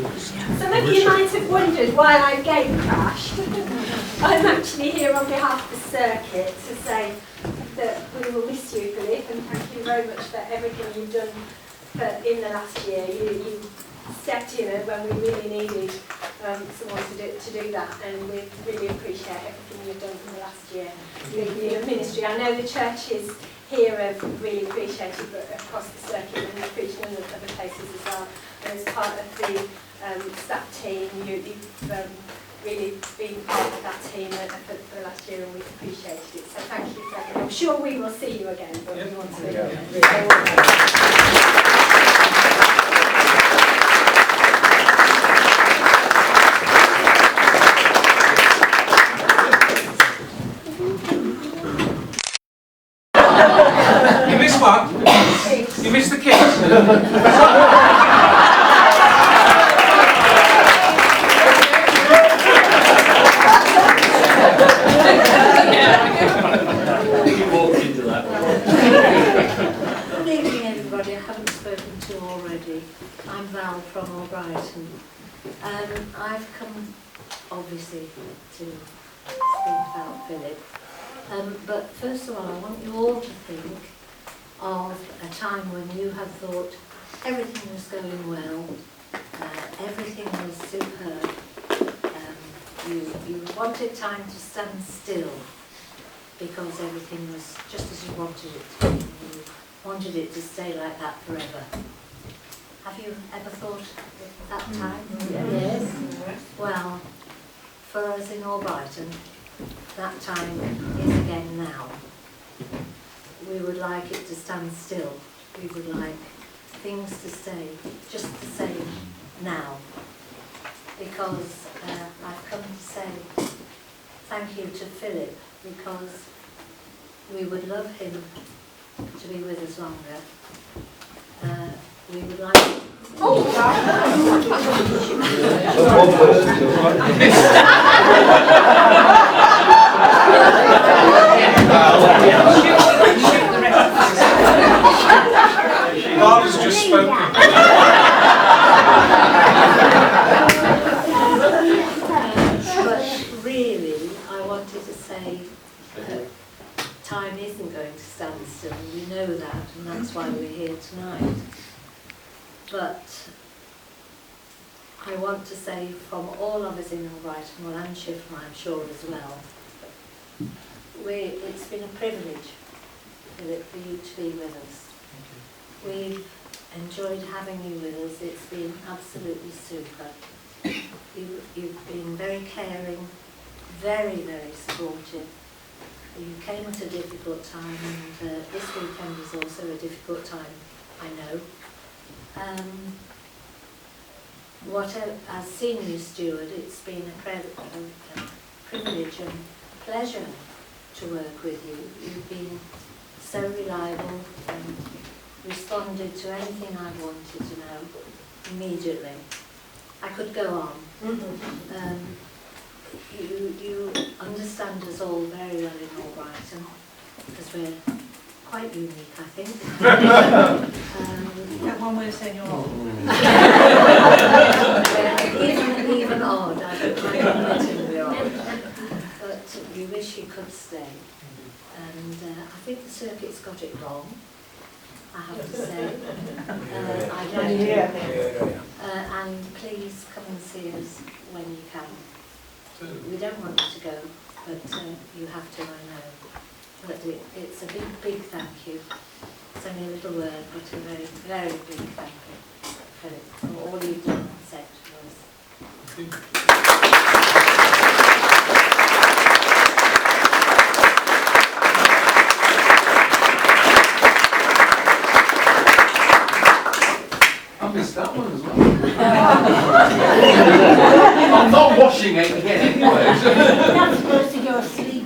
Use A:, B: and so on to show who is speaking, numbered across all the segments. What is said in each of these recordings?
A: Some of you might have wondered why I game crashed. I'm actually here on behalf of the circuit to say that we will miss you, Phillip, and thank you very much for everything you've done in the last year. You stepped in when we really needed someone to do that, and we really appreciate everything you've done in the last year in your ministry. I know the churches here have really appreciated, but across the circuit and the preaching and other places as well. And as part of the staff team, you've really been part of that team for the last year, and we've appreciated it. So thank you for that. I'm sure we will see you again, but we want to.
B: You missed what? You missed the kids.
C: Good evening, everybody. I haven't spoken to already. I'm Val from Albrighton. I've come, obviously, to speak about Phillip. But first of all, I want you all to think of a time when you have thought everything was going well, everything was superb. You wanted time to stand still because everything was just as you wanted it to be. You wanted it to stay like that forever. Have you ever thought of that time? Yes. Well, for us in Albrighton, that time is again now. We would like it to stand still. We would like things to stay just the same now. Because I've come to say thank you to Phillip, because we would love him to be with us longer. We would like...
B: Barbara's just spoken.
C: But really, I wanted to say time isn't going to stand still. We know that, and that's why we're here tonight. But I want to say from all of us in Albrighton, well, and Shifnal, I'm sure as well, it's been a privilege, Phillip, for you to be with us. We've enjoyed having you with us. It's been absolutely super. You've been very caring, very, very supportive. You came at a difficult time, and this weekend was also a difficult time, I know. As senior steward, it's been a privilege and pleasure to work with you. You've been so reliable and responded to anything I wanted to know immediately. I could go on. You understand us all very well in Albrighton, because we're quite unique, I think.
D: That one way of saying you're old.
C: Even odd, I don't mind admitting we're odd. But we wish you could stay. And I think the circuit's got it wrong, I have to say. I don't know. And please come and see us when you can. We don't want you to go, but you have to, I know. But it's a big, big thank you. It's only a little word, but a very, very big thank you, Phillip, for all you've done and said to us.
E: I missed that one as well. I'm not washing it again anyway.
C: That's supposed to go asleep.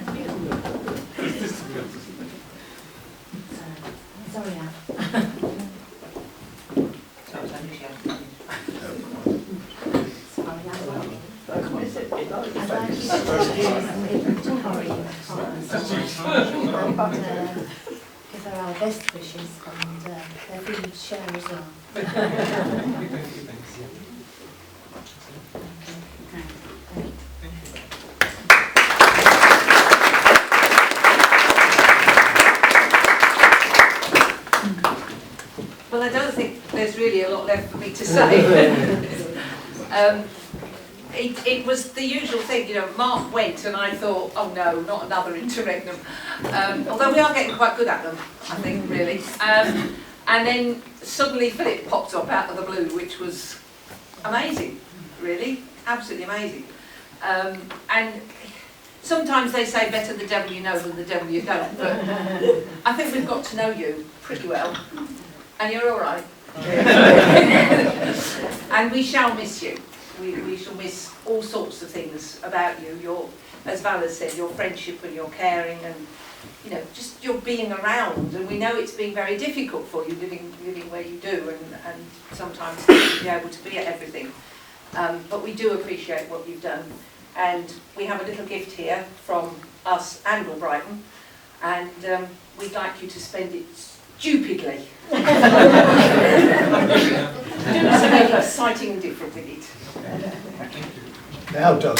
C: Sorry, Anne. Give her our best wishes and their food share as well.
D: Well, I don't think there's really a lot left for me to say. It was the usual thing, you know, Mark went and I thought, oh no, not another interregnum. Although we are getting quite good at them, I think, really. And then suddenly Phillip popped up out of the blue, which was amazing, really, absolutely amazing. And sometimes they say better the devil you know than the devil you don't, but I think we've got to know you pretty well, and you're all right. And we shall miss you. We shall miss all sorts of things about you. Your, as Val has said, your friendship and your caring, and you know, just your being around. And we know it's been very difficult for you living where you do, and sometimes to be able to be at everything. But we do appreciate what you've done, and we have a little gift here from us and Albrighton, and we'd like you to spend it stupidly. Do something exciting and different with it.
F: Now, Doug.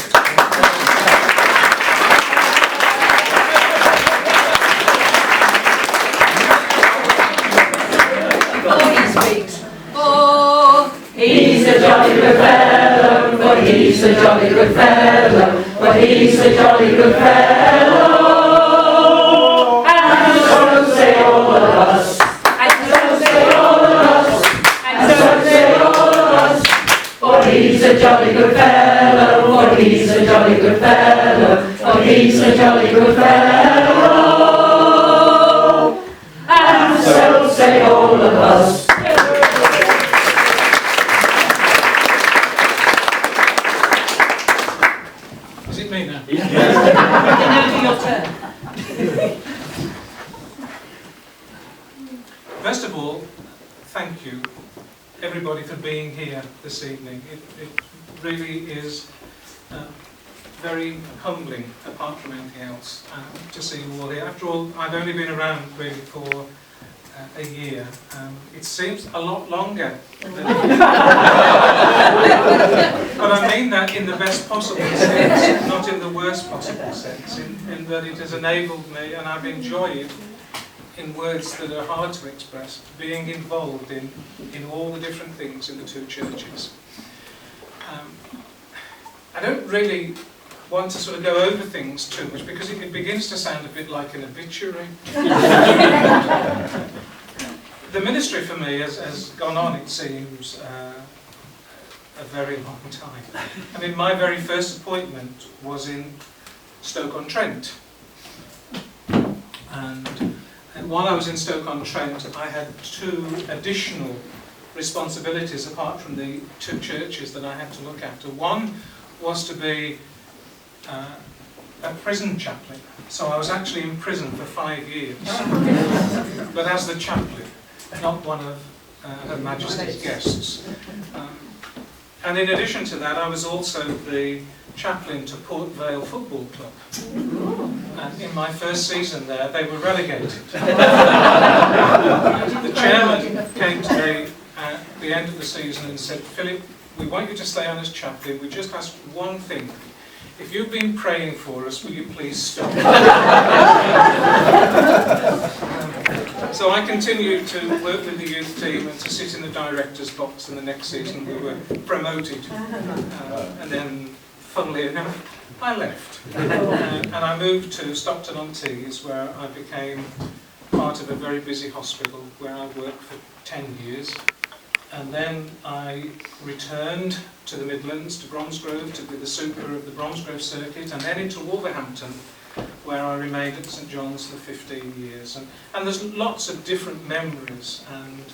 D: Oh,
G: he's a jolly good fellow, but he's a jolly good fellow, but he's a jolly good fellow. And so say all of us, and so say all of us, and so say all of us. But he's a jolly good fellow, but he's a jolly good fellow, but he's a jolly good fellow. And so say all of us.
B: Is it me now?
D: now your turn.
B: First of all, thank you, everybody, for being here this evening. It really is very humbling, apart from anything else, to see you all here. After all, I've only been around really for a year. It seems a lot longer. But I mean that in the best possible sense, not in the worst possible sense, in that it has enabled me, and I've enjoyed, in words that are hard to express, being involved in all the different things in the two churches. I don't really want to sort of go over things too much, because it begins to sound a bit like an obituary. The ministry for me has gone on, it seems, a very long time. I mean, my very first appointment was in Stoke-on-Trent. And while I was in Stoke-on-Trent, I had two additional responsibilities apart from the two churches that I had to look after. One was to be a prison chaplain. So I was actually in prison for 5 years, but as the chaplain, not one of Her Majesty's guests. And in addition to that, I was also the chaplain to Port Vale Football Club. And in my first season there, they were relegated. The chairman came to me at the end of the season and said, "Philip, we want you to stay on as chaplain. We just ask one thing. If you've been praying for us, will you please stop?" So I continued to work with the youth team and to sit in the director's box, and the next season we were promoted. And then, funnily enough, I left. And I moved to Stockton-on-Tees, where I became part of a very busy hospital, where I worked for 10 years. And then I returned to the Midlands, to Bromsgrove, to be the super of the Bromsgrove circuit, and then into Wolverhampton, where I remained at St John's for 15 years. And there's lots of different memories. And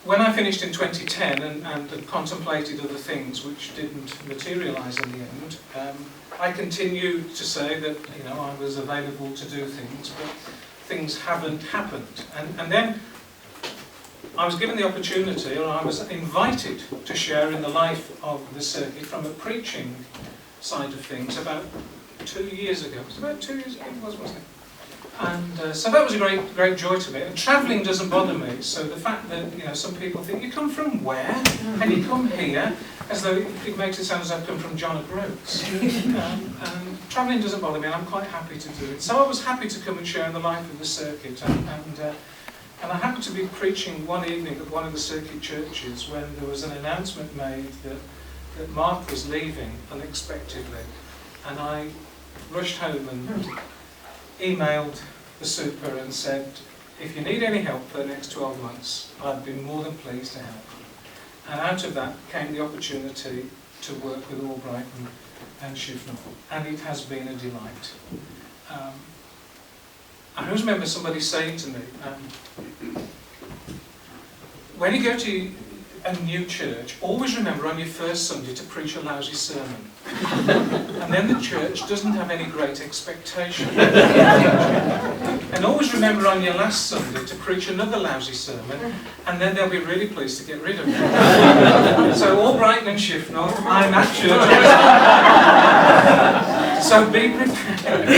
B: when I finished in 2010 and had contemplated other things which didn't materialise in the end, I continued to say that, you know, I was available to do things, but things haven't happened. And then I was given the opportunity, or I was invited to share in the life of the circuit from a preaching side of things about 2 years ago. It was about 2 years ago, wasn't it? And so that was a great joy to me. And travelling doesn't bother me. So the fact that, you know, some people think, "You come from where? And you come here," as though it makes it sound as though I've come from John O'Groats. And travelling doesn't bother me, and I'm quite happy to do it. So I was happy to come and share in the life of the circuit. And And I happened to be preaching one evening at one of the circuit churches when there was an announcement made that Mark was leaving unexpectedly. And I rushed home and emailed the super and said, if you need any help for the next 12 months, I'd be more than pleased to help. And out of that came the opportunity to work with Albrighton and Shifnal, and it has been a delight. I always remember somebody saying to me, when you go to a new church, always remember on your first Sunday to preach a lousy sermon. And then the church doesn't have any great expectation. And always remember on your last Sunday to preach another lousy sermon, and then they'll be really pleased to get rid of it. So Albrighton and Shifnal, I'm at church. So be prepared.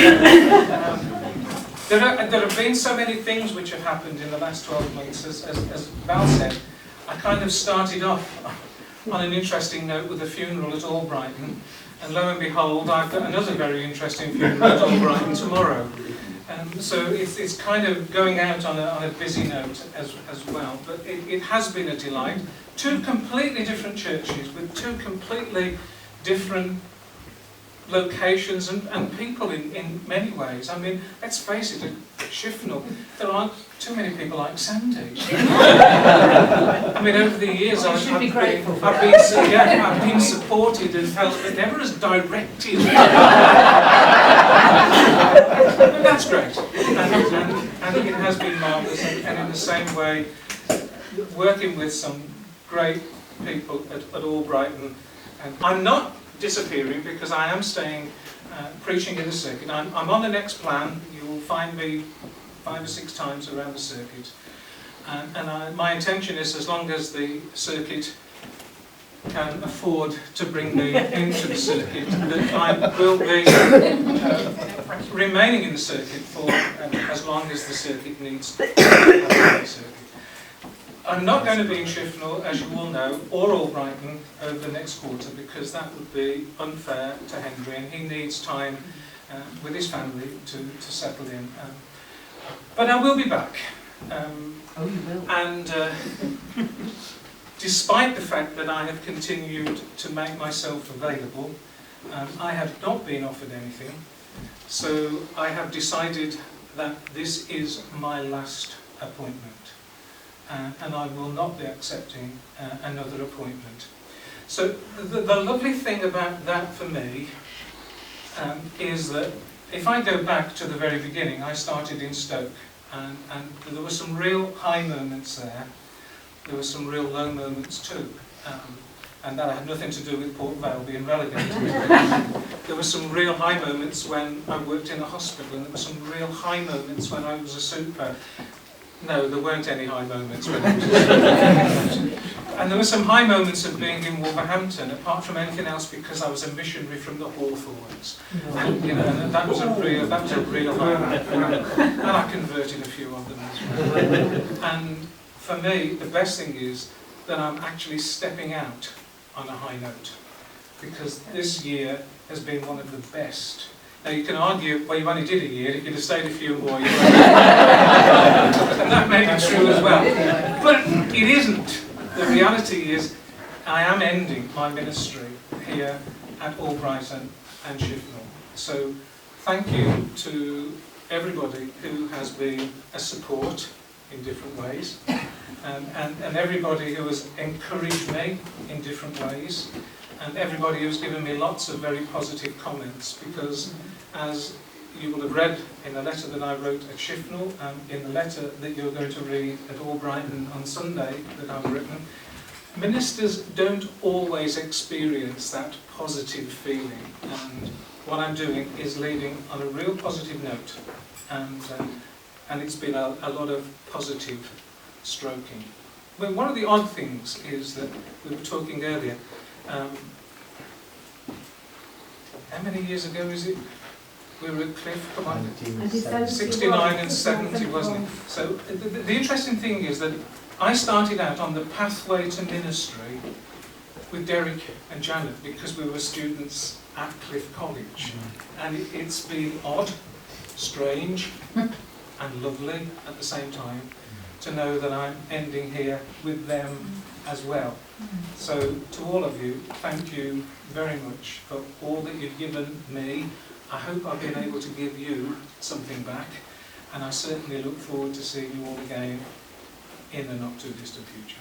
B: There have been so many things which have happened in the last 12 months. As Val said, I kind of started off on an interesting note with a funeral at Albrighton, and lo and behold, I've got another very interesting funeral at Albrighton tomorrow. So it's kind of going out on a busy note as well. But it has been a delight. Two completely different churches with two completely different locations and people in many ways. I mean, let's face it, at Shifnal, there aren't too many people like Sandy. I mean, over the years I've been supported and helped, but never as directed. But that's great. And it has been marvellous. And in the same way, working with some great people at Albrighton. And I'm not disappearing because I am staying preaching in the circuit. I'm on the next plan. You will find me 5 or 6 times around the circuit, and my intention is, as long as the circuit can afford to bring me into the circuit, that I will be remaining in the circuit for as long as the circuit needs to be in the circuit. I'm not going to be in Shifnal, as you all know, or Albrighton over the next quarter, because that would be unfair to Henry, and he needs time with his family to settle in. But I will be back.
D: Oh, you will.
B: And despite the fact that I have continued to make myself available, I have not been offered anything. So I have decided that this is my last appointment. And I will not be accepting another appointment. So the lovely thing about that for me is that if I go back to the very beginning, I started in Stoke, and there were some real high moments there. There were some real low moments too. And that had nothing to do with Port Vale being relegated. There were some real high moments when I worked in a hospital, and there were some real high moments when I was a super. No, there weren't any high moments when I was a super. And there were some high moments of being in Wolverhampton, apart from anything else, because I was a missionary from the Hawthorns. And, you know, and that was a real high moment. And I converted a few of them as well. And for me, the best thing is that I'm actually stepping out on a high note, because this year has been one of the best. Now you can argue, well, you only did a year, if you'd have stayed a few more, you would have. And that may be true as well. But it isn't. The reality is, I am ending my ministry here at Albrighton and Shifnal. So thank you to everybody who has been a support in different ways, and everybody who has encouraged me in different ways, and everybody who's given me lots of very positive comments, because as you will have read in the letter that I wrote at Shifnal, and in the letter that you're going to read at Albrighton on Sunday that I've written, ministers don't always experience that positive feeling, and what I'm doing is leading on a real positive note, and it's been a lot of positive stroking. Well, one of the odd things is that we were talking earlier, how many years ago is it? We were at Cliff, come on, 69 and 70, wasn't it? So the interesting thing is that I started out on the pathway to ministry with Derek and Janet because we were students at Cliff College. And it's been odd, strange, and lovely at the same time. to know that I'm ending here with them as well. So to all of you, thank you very much for all that you've given me. I hope I've been able to give you something back, and I certainly look forward to seeing you all again in the not too distant future.